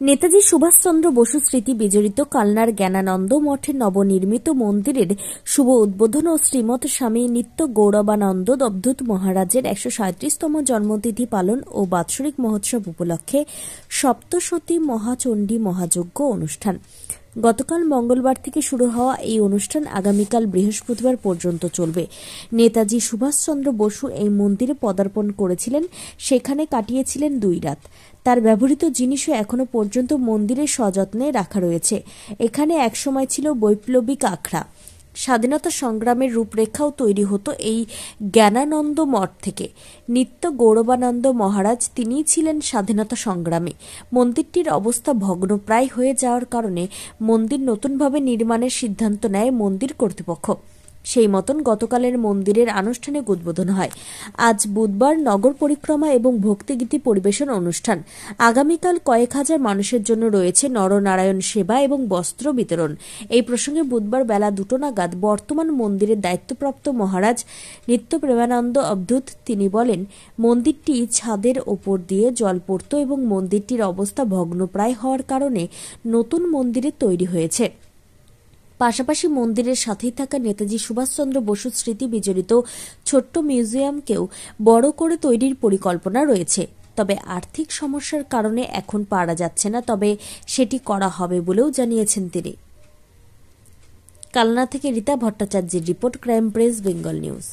নেতাজি সুভাষচন্দ্র বসু স্মৃতি বিজড়িত কালনার জ্ঞানানন্দ মঠের নবনির্মিত মন্দিরের শুভ উদ্বোধন ও শ্রীমৎ স্বামী নিত্য গৌরবানন্দ অবধূত মহারাজের ১৩৭তম জন্মতিথি পালন ও বাৎসরিক মহোৎসব উপলক্ষে সপ্তশতী মহাচণ্ডী মহাযজ্ঞ অনুষ্ঠান। গতকাল মঙ্গলবার থেকে শুরু হওয়া এই অনুষ্ঠান আগামীকাল বৃহস্পতিবার পর্যন্ত চলবে। নেতাজি সুভাষচন্দ্র বসু এই মন্দিরে পদার্পণ করেছিলেন, সেখানে কাটিয়েছিলেন ২ রাত। তার ব্যবহৃত জিনিসও এখনো পর্যন্ত মন্দিরে সযত্নে রাখা রয়েছে। এখানে একসময় ছিল বৈপ্লবিক আখড়া। স্বাধীনতা সংগ্রামের রূপরেখাও তৈরি হতো এই জ্ঞানানন্দ মঠ থেকে। নিত্য গৌরবানন্দ মহারাজ তিনিই ছিলেন স্বাধীনতা সংগ্রামী। মন্দিরটির অবস্থা ভগ্নপ্রায় হয়ে যাওয়ার কারণে মন্দির নতুনভাবে নির্মাণের সিদ্ধান্ত নেয় মন্দির কর্তৃপক্ষ। সেই মতন গতকালের মন্দিরের আনুষ্ঠানিক উদ্বোধন হয়। আজ বুধবার নগর পরিক্রমা এবং ভক্তিগীতি পরিবেশন অনুষ্ঠান। আগামীকাল কয়েক হাজার মানুষের জন্য রয়েছে নরনারায়ণ সেবা এবং বস্ত্র বিতরণ। এই প্রসঙ্গে বুধবার বেলা ২টো নাগাদ বর্তমান মন্দিরের দায়িত্বপ্রাপ্ত মহারাজ নিত্য প্রেমানন্দ অবধূত তিনি বলেন, মন্দিরটি ছাদের ওপর দিয়ে জল পড়ত এবং মন্দিরটির অবস্থা ভগ্নপ্রায় হওয়ার কারণে নতুন মন্দিরে তৈরি হয়েছে। পাশাপাশি মন্দিরের সাথেই থাকা নেতাজি সুভাষচন্দ্র বসু স্মৃতি বিজড়িত ছোট্ট মিউজিয়ামকেও বড় করে তৈরির পরিকল্পনা রয়েছে। তবে আর্থিক সমস্যার কারণে এখন পারা যাচ্ছে না, তবে সেটি করা হবে বলেও জানিয়েছেন তিনি। কালনা থেকে রীতা ভট্টাচার্যের report, crime press Bengal news.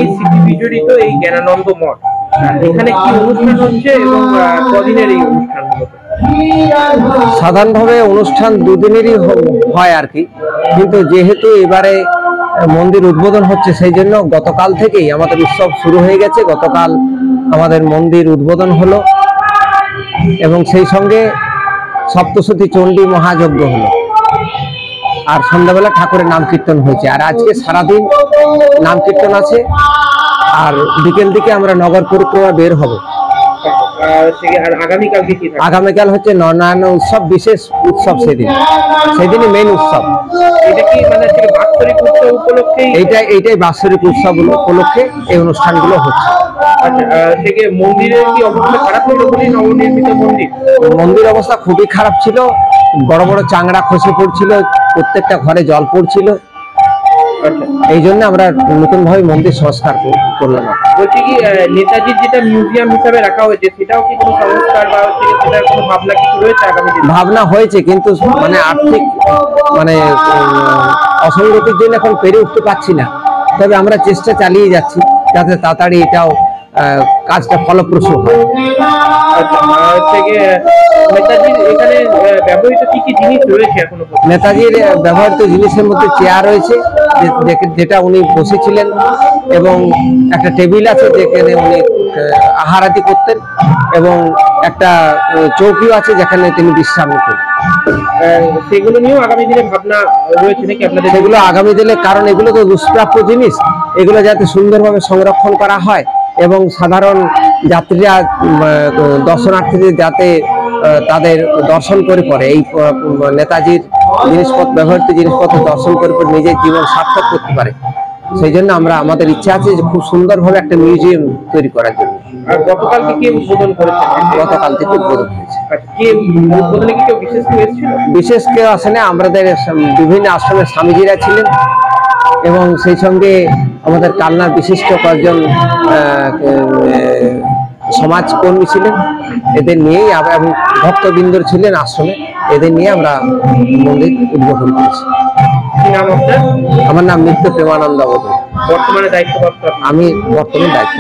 এই স্মৃতি বিজড়িত এই জ্ঞানানন্দ মঠ, এখানে কি অনুষ্ঠান হচ্ছে এবং কদিনের এই অনুষ্ঠান? সাধারণভাবে অনুষ্ঠান 2 দিনেরই হয় আর কি, কিন্তু যেহেতু এবারে মন্দির উদ্বোধন হচ্ছে সেই জন্য গতকাল থেকেই আমাদের উৎসব শুরু হয়ে গেছে। গতকাল আমাদের মন্দির উদ্বোধন হলো এবং সেই সঙ্গে সপ্তশতী চণ্ডী মহাযজ্ঞ হলো, আর সন্ধ্যাবেলা ঠাকুরের নাম কীর্তন হয়েছে। আর আজকে সারাদিন নাম কীর্তন আছে, আর বিকেল দিকে আমরা নগর পরিক্রমা বের হব। আগামীকাল হচ্ছে নরনারায়ণ উৎসব, বিশেষ উৎসব সেদিনই মেন উৎসব। এইটাই বাৎসরিক উৎসব উপলক্ষে এই অনুষ্ঠানগুলো হচ্ছে। মন্দির অবস্থা খুবই খারাপ ছিল, বড় বড় চাংড়া খসে পড়ছিল, প্রত্যেকটা ঘরে জল পড়ছিল। এই জন্য আমরা নতুন ভাবে মন্দির সংস্কার করলাম। বলছি কি নেতাজির যেটা মিউজিয়াম হিসাবে রাখা হয়েছে সেটাও কি কোনো সংস্কার বা সেটার কোনো ভাবনা কিছু রয়েছে আগামী দিনে? ভাবনা হয়েছে, কিন্তু মানে আর্থিক অসঙ্গতির জন্য এখন পেরে উঠতে পারছি না। তবে আমরা চেষ্টা চালিয়ে যাচ্ছি যাতে তাড়াতাড়ি এটাও কাজটা ফলপ্রসূ হয়। নেতাজির ব্যবহৃত জিনিসের মধ্যে চেয়ার রয়েছে যেটা উনি বসেছিলেন, এবং একটা টেবিল আছে যেখানে উনি আহারাদি করতেন, এবং একটা চৌকিও আছে যেখানে তিনি বিশ্রাম নিতেন। সেগুলো নিয়েও আগামী দিনে ভাবনা রয়েছে নাকি আপনাদের? সেগুলো আগামী দিনে, কারণ এগুলো তো দুষ্প্রাপ্য জিনিস, এগুলো যাতে সুন্দরভাবে সংরক্ষণ করা হয় এবং সাধারণ যাত্রীরা দর্শনার্থীদের যাতে তাদের দর্শন করে পরে এই নেতাজির জিনিসপত্র, ব্যবহৃত জিনিসপত্র দর্শন করে পরে নিজের জীবন সার্থক করতে পারে, সেই জন্য আমাদের ইচ্ছা আছে যে খুব সুন্দরভাবে একটা মিউজিয়াম তৈরি করার জন্য। আর গতকাল থেকে উদ্বোধন করেছে? গতকাল থেকে উদ্বোধন হয়েছে। বিশেষ কেউ আসেনি, আমাদের বিভিন্ন আশ্রমের স্বামীজিরা ছিলেন এবং সেই সঙ্গে আমাদের কালনার বিশিষ্ট কয়েকজন সমাজকর্মী ছিলেন। এদের নিয়েই এবং ভক্তবৃন্দর ছিলেন আশ্রমে, এদের নিয়ে আমরা মন্দির উদ্বোধন করেছি। আমার নাম নিত্য প্রেমানন্দ অবধূত। বর্তমানে দায়িত্বপ্রাপ্ত? আমি বর্তমানে দায়িত্ব।